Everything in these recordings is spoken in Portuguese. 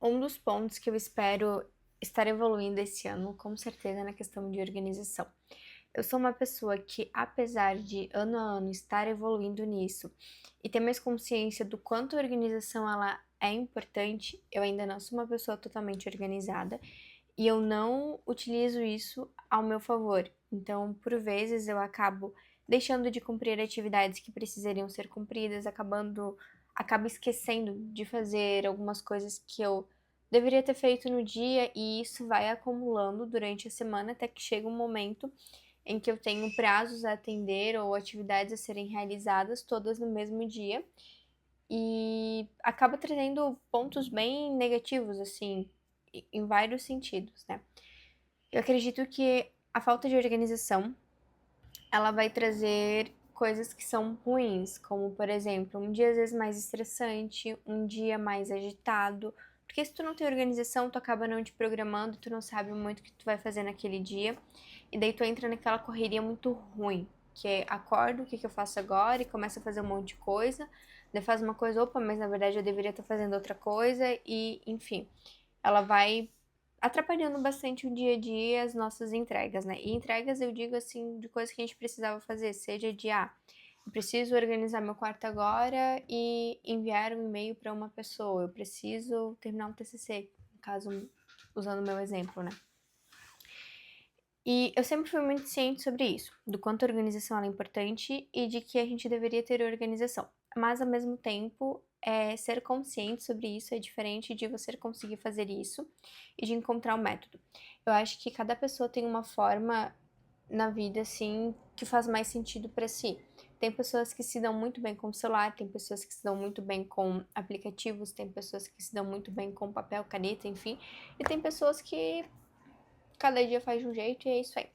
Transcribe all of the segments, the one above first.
Um dos pontos que eu espero estar evoluindo esse ano, com certeza, é na questão de organização. Eu sou uma pessoa que, apesar de ano a ano estar evoluindo nisso e ter mais consciência do quanto a organização ela é importante, eu ainda não sou uma pessoa totalmente organizada e eu não utilizo isso ao meu favor. Então, por vezes, eu acabo deixando de cumprir atividades que precisariam ser cumpridas, acabo esquecendo de fazer algumas coisas que eu deveria ter feito no dia e isso vai acumulando durante a semana até que chega um momento em que eu tenho prazos a atender ou atividades a serem realizadas todas no mesmo dia e acaba trazendo pontos bem negativos, assim, em vários sentidos, né? Eu acredito que a falta de organização, ela vai trazer coisas que são ruins, como, por exemplo, um dia às vezes mais estressante, um dia mais agitado, porque se tu não tem organização, tu acaba não te programando, tu não sabe muito o que tu vai fazer naquele dia, e daí tu entra naquela correria muito ruim, que é acordo, o que que eu faço agora, e começa a fazer um monte de coisa, daí faz uma coisa, opa, mas na verdade eu deveria estar fazendo outra coisa, e enfim, ela vai atrapalhando bastante o dia a dia e as nossas entregas, né? E entregas eu digo assim, de coisas que a gente precisava fazer, seja de eu preciso organizar meu quarto agora e enviar um e-mail para uma pessoa, eu preciso terminar um TCC, no caso, usando o meu exemplo, né? E eu sempre fui muito ciente sobre isso, do quanto a organização é importante e de que a gente deveria ter organização. Mas ao mesmo tempo, ser consciente sobre isso é diferente de você conseguir fazer isso e de encontrar um método. Eu acho que cada pessoa tem uma forma na vida assim que faz mais sentido para si. Tem pessoas que se dão muito bem com o celular, tem pessoas que se dão muito bem com aplicativos, tem pessoas que se dão muito bem com papel, caneta, enfim, e tem pessoas que cada dia faz de um jeito e é isso aí.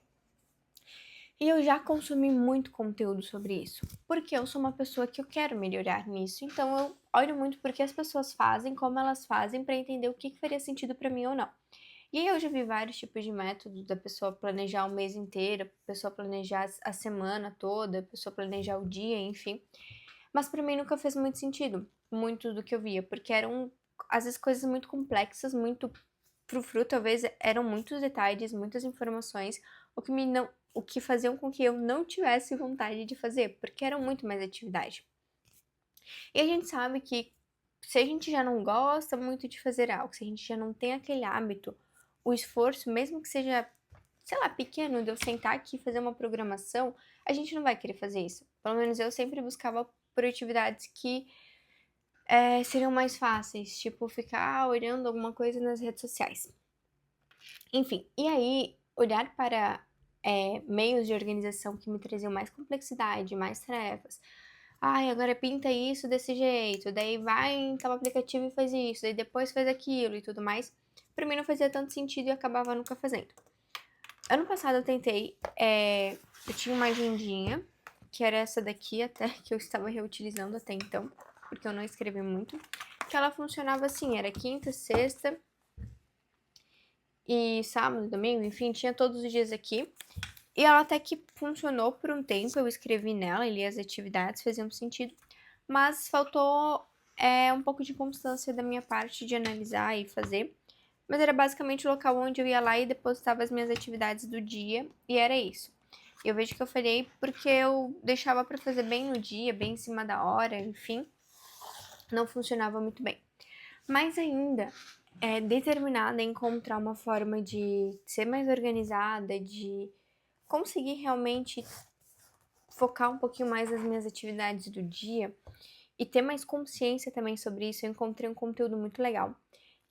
E eu já consumi muito conteúdo sobre isso, porque eu sou uma pessoa que eu quero melhorar nisso, então eu olho muito porque as pessoas fazem, como elas fazem, para entender o que faria sentido para mim ou não. E aí eu já vi vários tipos de métodos da pessoa planejar o mês inteiro, a pessoa planejar a semana toda, a pessoa planejar o dia, enfim. Mas para mim nunca fez muito sentido, muito do que eu via, porque eram às vezes coisas muito complexas, muito frufru, talvez eram muitos detalhes, muitas informações, o que faziam com que eu não tivesse vontade de fazer, porque eram muito mais atividade. E a gente sabe que se a gente já não gosta muito de fazer algo, se a gente já não tem aquele hábito, o esforço, mesmo que seja, sei lá, pequeno, de eu sentar aqui e fazer uma programação, a gente não vai querer fazer isso. Pelo menos eu sempre buscava por atividades que seriam mais fáceis, tipo ficar olhando alguma coisa nas redes sociais. Enfim, e aí olhar para meios de organização que me traziam mais complexidade, mais tarefas. Ai, agora pinta isso desse jeito, daí vai em tal aplicativo e faz isso, daí depois faz aquilo e tudo mais. Pra mim não fazia tanto sentido e eu acabava nunca fazendo. Ano passado eu tentei, eu tinha uma agendinha, que era essa daqui até, que eu estava reutilizando até então, porque eu não escrevi muito, que ela funcionava assim, era quinta, sexta e sábado, domingo, enfim, tinha todos os dias aqui. E ela até que funcionou por um tempo, eu escrevi nela, li as atividades, faziam sentido, mas faltou um pouco de constância da minha parte de analisar e fazer. Mas era basicamente o local onde eu ia lá e depositava as minhas atividades do dia, e era isso. Eu vejo que eu falhei porque eu deixava para fazer bem no dia, bem em cima da hora, enfim, não funcionava muito bem. Mas ainda determinada a encontrar uma forma de ser mais organizada, de conseguir realmente focar um pouquinho mais nas minhas atividades do dia e ter mais consciência também sobre isso, eu encontrei um conteúdo muito legal,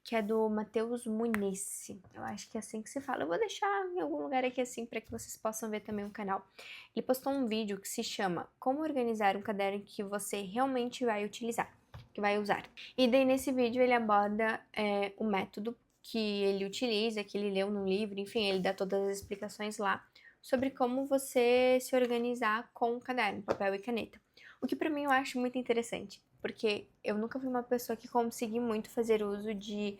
que é do Matheus Muniz. Eu acho que é assim que se fala. Eu vou deixar em algum lugar aqui assim para que vocês possam ver também o canal. Ele postou um vídeo que se chama Como organizar um caderno que você realmente vai utilizar, que vai usar. E daí nesse vídeo ele aborda o método que ele utiliza, que ele leu no livro, enfim, ele dá todas as explicações lá sobre como você se organizar com o caderno, papel e caneta. O que pra mim eu acho muito interessante, porque eu nunca fui uma pessoa que consegui muito fazer uso de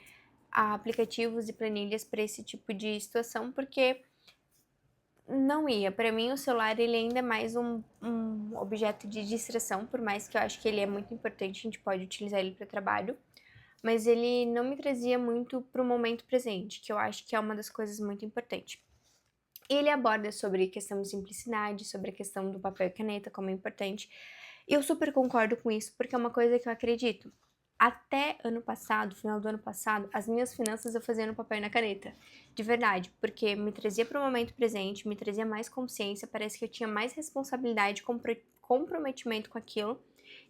aplicativos e planilhas para esse tipo de situação, porque não ia. Para mim, o celular ele ainda é mais um objeto de distração, por mais que eu acho que ele é muito importante, a gente pode utilizar ele para trabalho, mas ele não me trazia muito para o momento presente, que eu acho que é uma das coisas muito importantes. Ele aborda sobre questão de simplicidade, sobre a questão do papel e caneta, como é importante. E eu super concordo com isso, porque é uma coisa que eu acredito. Até ano passado, final do ano passado, as minhas finanças eu fazia no papel e na caneta. De verdade, porque me trazia para o momento presente, me trazia mais consciência, parece que eu tinha mais responsabilidade, comprometimento com aquilo,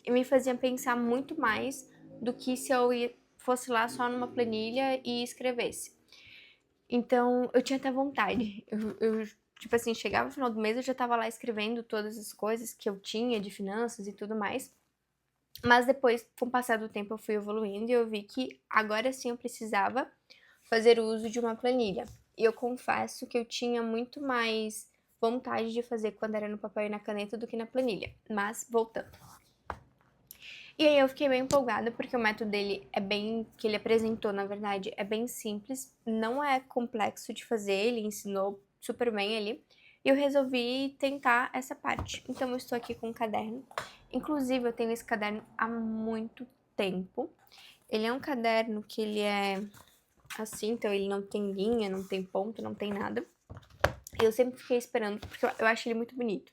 e me fazia pensar muito mais do que se eu fosse lá só numa planilha e escrevesse. Então, eu tinha até vontade. Tipo assim, chegava no final do mês, eu já tava lá escrevendo todas as coisas que eu tinha de finanças e tudo mais. Mas depois, com o passar do tempo, eu fui evoluindo e eu vi que agora sim eu precisava fazer uso de uma planilha. E eu confesso que eu tinha muito mais vontade de fazer quando era no papel e na caneta do que na planilha. Mas, voltando. E aí eu fiquei bem empolgada porque o método dele é bem, que ele apresentou, na verdade, é bem simples, não é complexo de fazer, ele ensinou super bem ali. E eu resolvi tentar essa parte. Então eu estou aqui com um caderno. Inclusive eu tenho esse caderno há muito tempo. Ele é um caderno que ele é assim, então ele não tem linha, não tem ponto, não tem nada. Eu sempre fiquei esperando, porque eu acho ele muito bonito.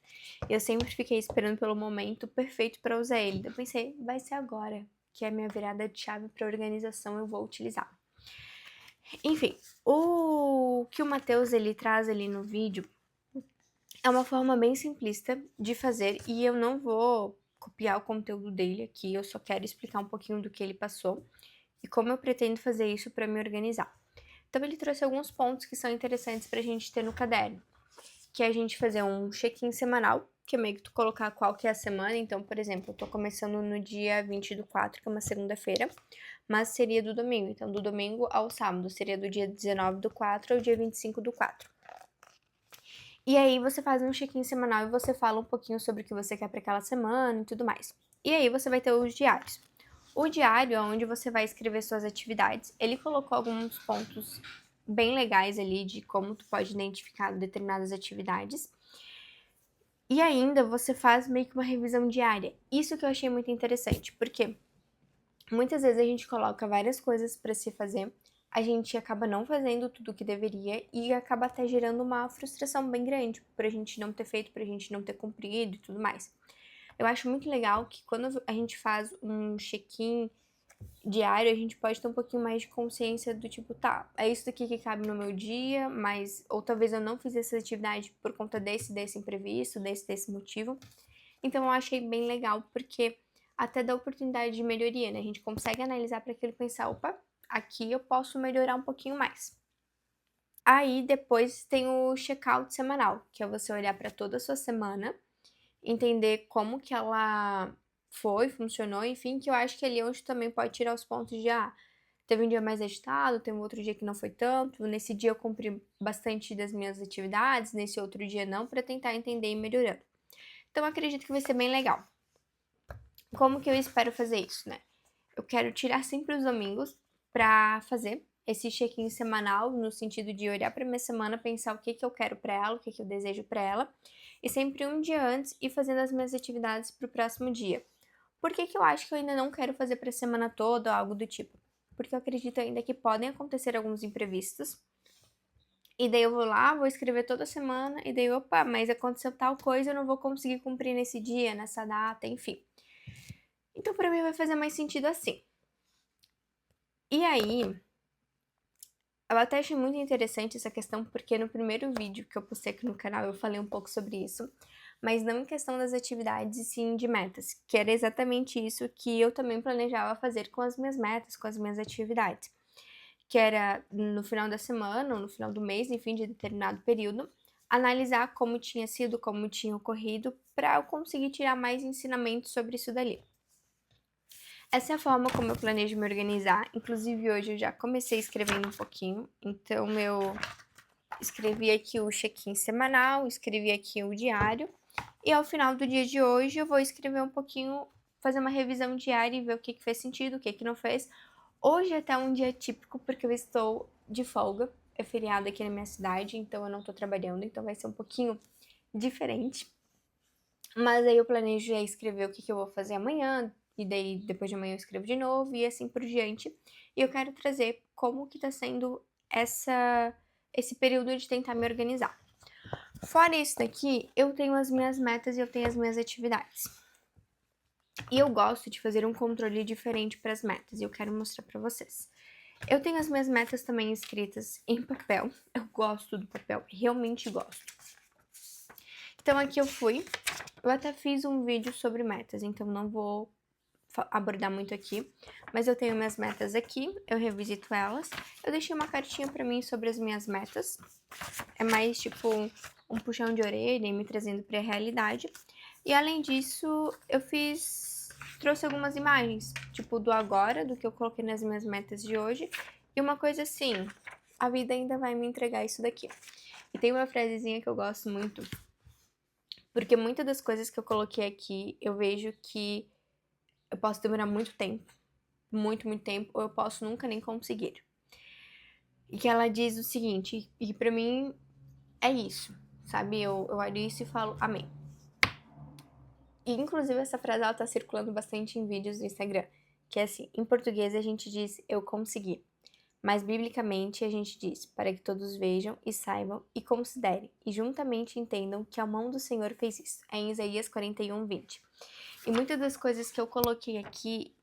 Eu sempre fiquei esperando pelo momento perfeito para usar ele. Eu pensei, vai ser agora, que é a minha virada de chave para organização, eu vou utilizar. Enfim, o que o Matheus ele traz ali no vídeo é uma forma bem simplista de fazer e eu não vou copiar o conteúdo dele aqui, eu só quero explicar um pouquinho do que ele passou e como eu pretendo fazer isso para me organizar. Então ele trouxe alguns pontos que são interessantes para a gente ter no caderno, que é a gente fazer um check-in semanal, que é meio que tu colocar qual que é a semana. Então, por exemplo, eu tô começando no dia 20/4, que é uma segunda-feira, mas seria do domingo. Então, do domingo ao sábado, seria do dia 19/4 ao dia 25/4. E aí você faz um check-in semanal e você fala um pouquinho sobre o que você quer para aquela semana e tudo mais. E aí você vai ter os diários. O diário é onde você vai escrever suas atividades. Ele colocou alguns pontos bem legais ali de como tu pode identificar determinadas atividades. E ainda você faz meio que uma revisão diária. Isso que eu achei muito interessante, porque muitas vezes a gente coloca várias coisas para se fazer, a gente acaba não fazendo tudo o que deveria e acaba até gerando uma frustração bem grande por a gente não ter feito, por a gente não ter cumprido e tudo mais. Eu acho muito legal que quando a gente faz um check-in diário, a gente pode ter um pouquinho mais de consciência do tipo, tá, é isso daqui que cabe no meu dia, mas ou talvez eu não fiz essa atividade por conta desse imprevisto, desse motivo. Então eu achei bem legal porque até dá oportunidade de melhoria, né? A gente consegue analisar para aquilo e pensar, opa, aqui eu posso melhorar um pouquinho mais. Aí depois tem o check-out semanal, que é você olhar para toda a sua semana, entender como que ela foi, funcionou, enfim, que eu acho que ali é onde também pode tirar os pontos de, teve um dia mais agitado, teve um outro dia que não foi tanto, nesse dia eu cumpri bastante das minhas atividades, nesse outro dia não, para tentar entender e melhorando. Então, acredito que vai ser bem legal. Como que eu espero fazer isso, né? Eu quero tirar sempre os domingos para fazer esse check-in semanal, no sentido de olhar para minha semana, pensar o que que eu quero para ela, o que que eu desejo para ela, e sempre um dia antes ir fazendo as minhas atividades para o próximo dia. Por que que eu acho que eu ainda não quero fazer para a semana toda ou algo do tipo? Porque eu acredito ainda que podem acontecer alguns imprevistos. E daí eu vou lá, vou escrever toda semana, e daí, opa, mas aconteceu tal coisa, eu não vou conseguir cumprir nesse dia, nessa data, enfim. Então, para mim, vai fazer mais sentido assim. E aí, eu até achei muito interessante essa questão, porque no primeiro vídeo que eu postei aqui no canal eu falei um pouco sobre isso, mas não em questão das atividades, e sim de metas, que era exatamente isso que eu também planejava fazer com as minhas metas, com as minhas atividades, que era no final da semana ou no final do mês, enfim, de determinado período, analisar como tinha sido, como tinha ocorrido, para eu conseguir tirar mais ensinamentos sobre isso dali. Essa é a forma como eu planejo me organizar. Inclusive, hoje eu já comecei escrevendo um pouquinho. Então, eu escrevi aqui o check-in semanal, escrevi aqui o diário. E ao final do dia de hoje, eu vou escrever um pouquinho, fazer uma revisão diária e ver o que fez sentido, o que não fez. Hoje é até um dia típico, porque eu estou de folga. É feriado aqui na minha cidade, então eu não tô trabalhando. Então vai ser um pouquinho diferente. Mas aí eu planejo já escrever o que eu vou fazer amanhã, e daí depois de amanhã eu escrevo de novo e assim por diante. E eu quero trazer como que tá sendo esse período de tentar me organizar. Fora isso daqui, eu tenho as minhas metas e eu tenho as minhas atividades. E eu gosto de fazer um controle diferente para as metas e eu quero mostrar para vocês. Eu tenho as minhas metas também escritas em papel. Eu gosto do papel, realmente gosto. Então aqui eu até fiz um vídeo sobre metas, então não vou abordar muito aqui, mas eu tenho minhas metas aqui, eu revisito elas. Eu deixei uma cartinha pra mim sobre as minhas metas. É mais tipo um puxão de orelha e me trazendo pra realidade. E além disso, trouxe algumas imagens, tipo do agora, do que eu coloquei nas minhas metas de hoje. E uma coisa assim, a vida ainda vai me entregar isso daqui. E tem uma frasezinha que eu gosto muito, porque muitas das coisas que eu coloquei aqui, eu vejo que eu posso demorar muito tempo, muito tempo, ou eu posso nunca nem conseguir. E que ela diz o seguinte, e pra mim é isso, sabe? Eu olho isso e falo amém. E inclusive essa frase ela tá circulando bastante em vídeos do Instagram, que é assim, em português a gente diz eu consegui, mas biblicamente a gente diz para que todos vejam e saibam e considerem e juntamente entendam que a mão do Senhor fez isso. É em Isaías 41:20. E muitas das coisas que eu coloquei aqui,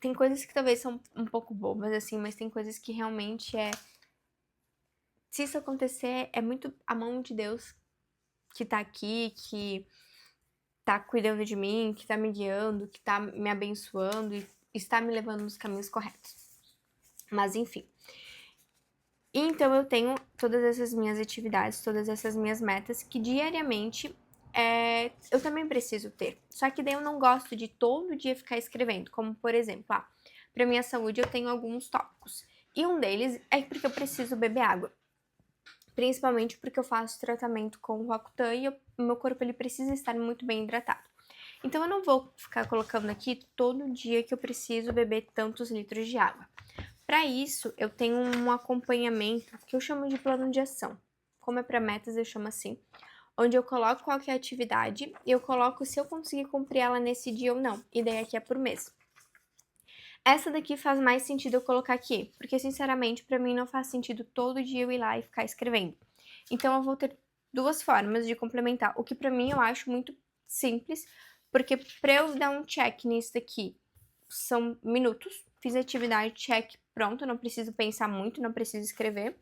tem coisas que talvez são um pouco bobas, assim, mas tem coisas que realmente se isso acontecer, é muito a mão de Deus que tá aqui, que tá cuidando de mim, que tá me guiando, que tá me abençoando e está me levando nos caminhos corretos. Mas enfim. Então eu tenho todas essas minhas atividades, todas essas minhas metas que diariamente eu também preciso ter. Só que daí eu não gosto de todo dia ficar escrevendo. Como, por exemplo, para minha saúde eu tenho alguns tópicos. E um deles é porque eu preciso beber água. Principalmente porque eu faço tratamento com o Roacutan e o meu corpo ele precisa estar muito bem hidratado. Então eu não vou ficar colocando aqui todo dia que eu preciso beber tantos litros de água. Para isso, eu tenho um acompanhamento que eu chamo de plano de ação. Como é para metas, eu chamo assim. Onde eu coloco qual que é a atividade e eu coloco se eu conseguir cumprir ela nesse dia ou não. E daí aqui é por mês. Essa daqui faz mais sentido eu colocar aqui, porque sinceramente para mim não faz sentido todo dia eu ir lá e ficar escrevendo. Então eu vou ter duas formas de complementar, o que para mim eu acho muito simples, porque para eu dar um check nisso daqui são minutos, fiz a atividade, check, pronto, não preciso pensar muito, não preciso escrever.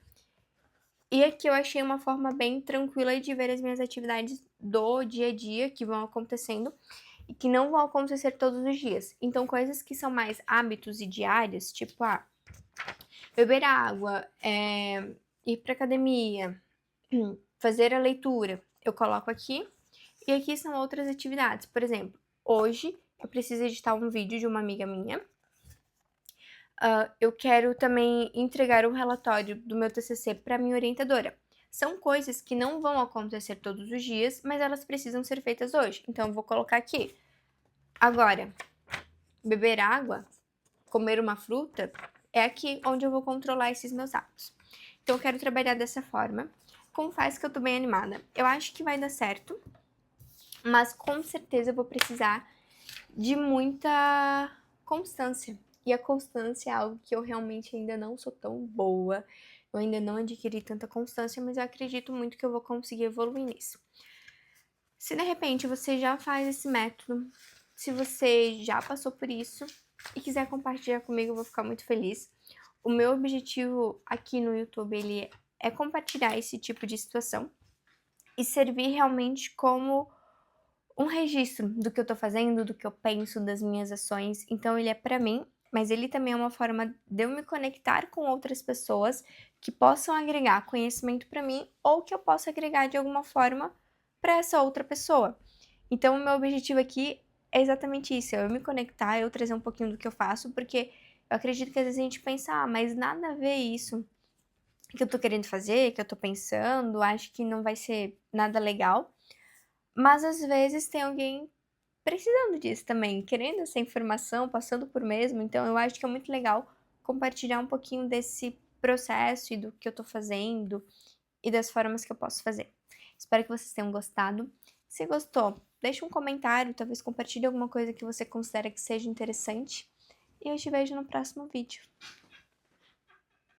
E aqui eu achei uma forma bem tranquila de ver as minhas atividades do dia a dia que vão acontecendo e que não vão acontecer todos os dias. Então, coisas que são mais hábitos e diários, tipo, beber água, ir pra academia, fazer a leitura, eu coloco aqui. E aqui são outras atividades. Por exemplo, hoje eu preciso editar um vídeo de uma amiga minha. Eu quero também entregar um relatório do meu TCC para minha orientadora. São coisas que não vão acontecer todos os dias, mas elas precisam ser feitas hoje. Então, eu vou colocar aqui. Agora, beber água, comer uma fruta, é aqui onde eu vou controlar esses meus hábitos. Então, eu quero trabalhar dessa forma. Confesso que eu tô bem animada. Eu acho que vai dar certo, mas com certeza eu vou precisar de muita constância. E a constância é algo que eu realmente ainda não sou tão boa. Eu ainda não adquiri tanta constância, mas eu acredito muito que eu vou conseguir evoluir nisso. Se de repente você já faz esse método, se você já passou por isso e quiser compartilhar comigo, eu vou ficar muito feliz. O meu objetivo aqui no YouTube, ele é compartilhar esse tipo de situação e servir realmente como um registro do que eu tô fazendo, do que eu penso, das minhas ações. Então ele é pra mim, mas ele também é uma forma de eu me conectar com outras pessoas que possam agregar conhecimento pra mim ou que eu possa agregar de alguma forma pra essa outra pessoa. Então o meu objetivo aqui é exatamente isso, é eu me conectar, eu trazer um pouquinho do que eu faço, porque eu acredito que às vezes a gente pensa, mas nada a ver isso que eu tô querendo fazer, que eu tô pensando, acho que não vai ser nada legal. Mas às vezes tem alguém precisando disso também, querendo essa informação, passando por mesmo. Então eu acho que é muito legal compartilhar um pouquinho desse processo e do que eu tô fazendo e das formas que eu posso fazer. Espero que vocês tenham gostado. Se gostou, deixa um comentário, talvez compartilhe alguma coisa que você considera que seja interessante. E eu te vejo no próximo vídeo.